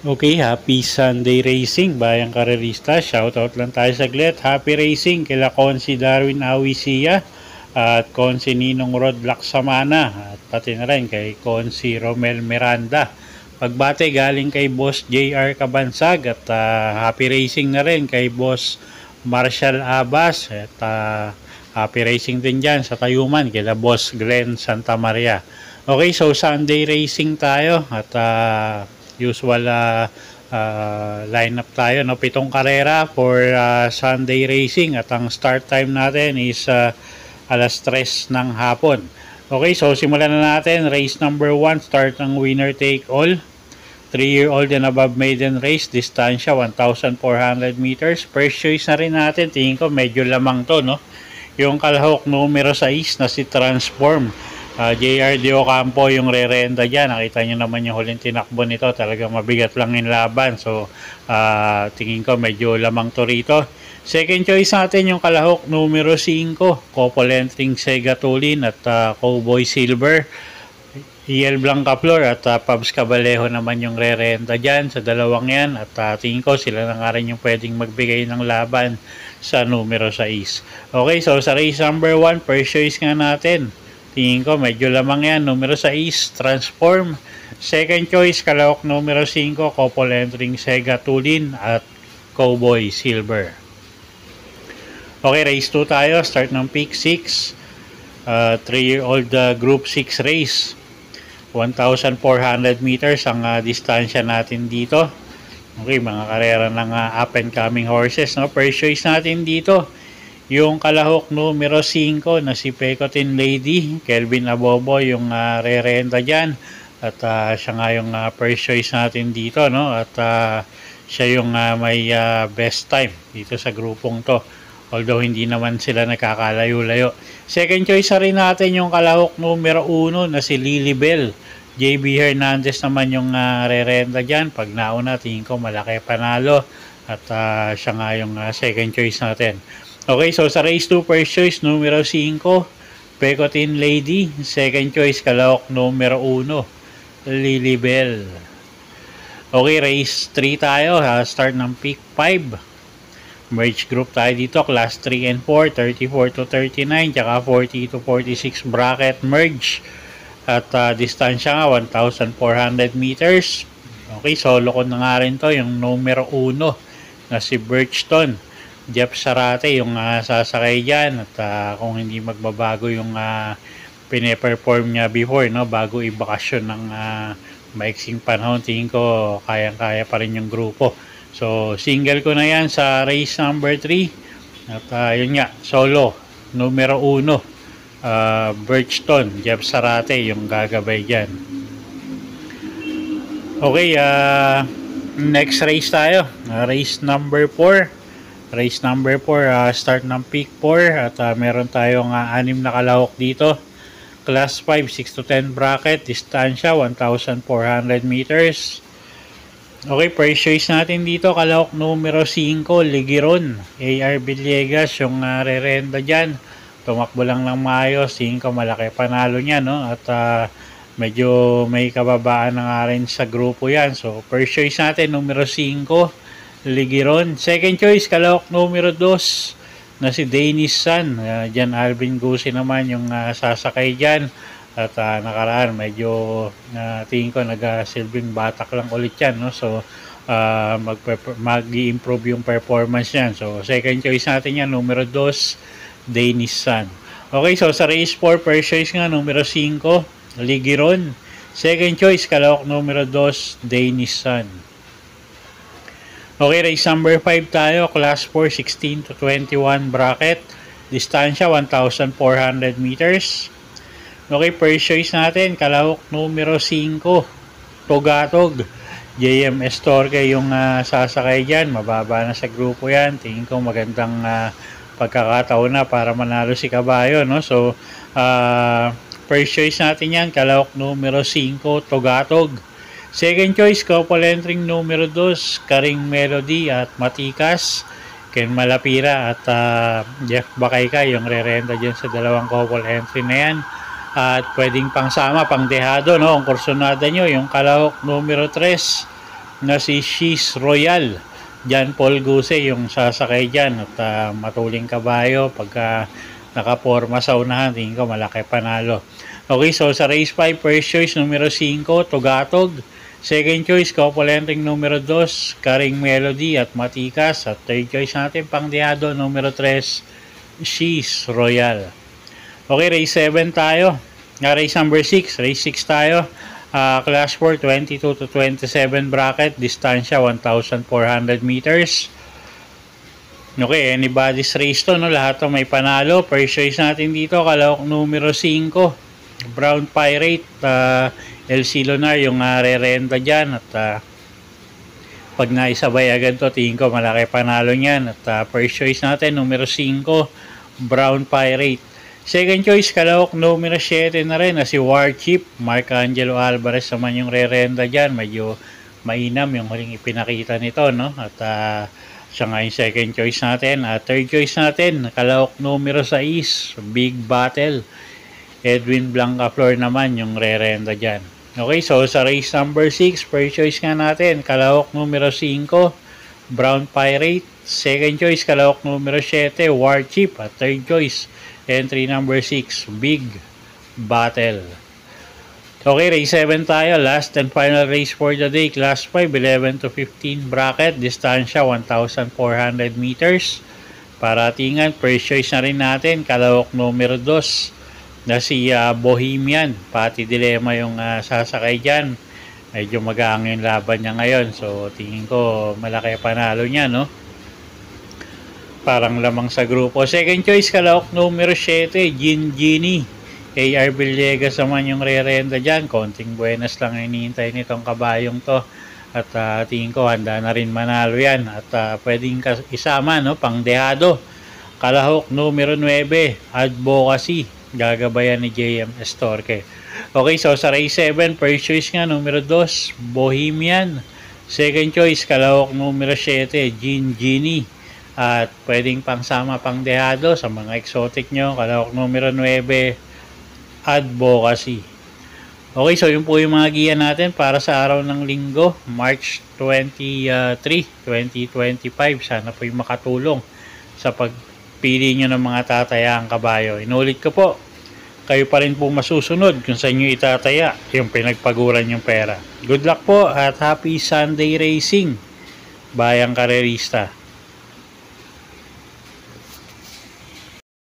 Okay, happy Sunday racing, bayang karerista. Shoutout lang tayo saglit. Happy racing kila Konsi Darwin Awisia at Konsi Ninong Rod Laksamana at pati na rin kay Konsi Romel Miranda. Pagbate galing kay Boss JR Kabansag at happy racing na rin kay Boss Marshall Abbas at happy racing din dyan sa Tayuman kila Boss Glenn Santa Maria. Okay, so Sunday racing tayo at usual lineup tayo, no? 7 karera for Sunday racing at ang start time natin is alas 3 ng hapon. Okay, so simulan na natin. Race number 1, start ng winner take all. 3-year-old and above maiden race, distansya 1,400 meters. First choice na rin natin, tingin ko medyo lamang to, no? Yung kalahok numero 6 na si Transform. JR De Ocampo yung re-renda dyan. Nakita nyo naman yung huling tinakbo nito. Talagang mabigat lang yung laban. So, tingin ko medyo lamang to rito. Second choice natin yung kalahok numero 5. Couple entering Segatulin at Cowboy Silver. EL Blanca Flor at Pabs Cabalejo naman yung re-renda dyan sa dalawang yan. At tingin ko sila na nga rin yung pwedeng magbigay ng laban sa numero 6. Okay, so sa race number 1, first choice nga natin. Tingin ko medyo lamang yan. Numero 6, Transform. Second choice, kalahok numero 5, couple entering Segatulin at Cowboy Silver. Okay, race 2 tayo. Start ng pick 6. 3-year-old Group 6 race. 1,400 meters ang distansya natin dito. Okay, mga karera ng up and coming horses. No? First choice natin dito, yung kalahok numero 5 na si Pecotin Lady, Kelvin Abobo yung re-renta dyan. At siya nga yung first choice natin dito, no? At siya yung may best time dito sa grupong to. Although hindi naman sila nakakalayo-layo. Second choice na rin natin yung kalahok numero 1 na si Lilibel. JB Hernandez naman yung re-renta dyan. Pag nauna, tingin ko malaki panalo. At siya nga yung second choice natin. Okay, so sa race 2, first choice, numero 5, Pecotin Lady. Second choice, kalahok numero 1, Lilibel. Okay, race 3 tayo. Start ng pick 5. Merge group tayo dito, class 3 and 4, 34 to 39, tsaka 40 to 46 bracket merge. At distansya nga, 1,400 meters. Okay, solo ko na nga rin to, yung numero 1 na si Birchton. Jeff Sarate yung sasakay dyan at kung hindi magbabago yung pine-perform niya before, no, bago ibakasyon ng maiksing panahon, tingin ko kayang-kaya pa rin yung grupo. So single ko na yan sa race number 3 at yun nga, solo numero 1, Birchton, Jeff Sarate yung gagabay dyan. Okay, next race tayo, race number 4. Race number 4, start ng pick 4 at meron tayong 6 na kalahok dito. Class 5, 6 to 10 bracket, distansya 1,400 meters. Okay, first choice natin dito, kalahok numero 5, Ligiron. AR Villegas yung re-renda dyan. Tumakbo lang ng maayos, tingin ko malaki panalo niya, no? At medyo may kababaan na nga rin sa grupo yan. So, first choice natin, numero 5, Ligiron. Second choice, kalahok numero 2 na si Dennis San. Jan Alvin Gusi naman yung sasakay dyan. At nakaraan, medyo tingin ko nag-silbing batak lang ulit yan. No? So, mag-i-improve yung performance yan. So, second choice natin yan, numero 2, Dennis San. Okay, so sa race 4, first choice nga, numero 5, Ligiron. Second choice, kalahok numero 2, Dennis San. Okay, race number 5 tayo, class 4, 16 to 21 bracket, distansya 1,400 meters. Okay, first choice natin, kalahok numero 5, Togatog. JM Estorque yung sasakay dyan, mababa na sa grupo yan. Tingin ko magandang pagkakataon na para manalo si Kabayo, no? So, first choice natin yan, kalahok numero 5, Togatog. Second choice, couple entering numero 2, Karing Melody at Matikas. Ken Malapira at Jeff Bakayka yung re-renta dyan sa dalawang couple entry na yan. At pwedeng pangsama, pang dehado, no? Ang kursonada nyo, yung kalahok numero 3 na si She's Royal. Jan Paul Guse yung sasakay dyan at matuling kabayo pagka nakaporma sa unahan, tingin ko malaki panalo. Okay, so sa race 5, first choice numero 5, Togatog. Second choice, couple entering numero 2, Karing Melody at Matikas. At third choice natin, pangdehado numero 3, She's Royal. Okay, race 7 tayo. Race number 6, race 6 tayo. Class 4, 22 to 27 bracket, distansya 1,400 meters. Okay, anybody's race to, no? Lahat to may panalo. First choice natin dito, kalahok numero 5, Brown Pirate. LC Lunar yung re-renta dyan. At pag naisabay agad to, tingin ko malaki panalo nyan. At first choice natin, numero 5, Brown Pirate. Second choice, kalahok numero 7 na rin na si Warchip. Mark Angelo Alvarez naman yung re-renta dyan. Medyo mainam yung huling ipinakita nito, no? At siya nga yung second choice natin. Third choice natin, kalahok numero 6, Big Battle. Edwin Blancaflor naman yung re-renta dyan. Okay, so sa race number 6, first choice nga natin, kalahok numero 5, Brown Pirate. Second choice, kalahok numero 7, Warchip. At third choice, entry number 6, Big Battle. Okay, race 7 tayo. Last and final race for the day. Class 5, 11 to 15 bracket. Distansya, 1,400 meters. Paratingan, first choice na rin natin. Kalahok numero 2 na si Bohemian. Pati Dilema yung sasakay dyan. Medyo magaang yung laban niya ngayon. So, tingin ko malaki panalo niya, no? Parang lamang sa grupo. Second choice, kalahok numero 7, Genie. AR Villegas naman yung re-renta dyan. Konting buenas lang hinihintay nitong kabayong to. At tingin ko handa na rin manalo yan. At pwedeng isama, no? Pang dehado. Kalahok numero 9, Advocacy. Gagabayan ni JM Estorque. Okay, so sa race 7, first choice nga numero 2, Bohemian. Second choice, kalahok numero 7, Genie. At pwedeng pangsama pang dehado sa mga exotic nyo. Kalahok numero 9, Advocacy. Okay, so yun po yung mga giya natin para sa araw ng linggo, March 23, 2025. Sana po yung makatulong sa pagpili nyo ng mga tatayang kabayo. Inulit ko po, kayo pa rin po masusunod kung saan nyo itataya yung pinagpaguran yung pera. Good luck po at happy Sunday racing, bayang karerista.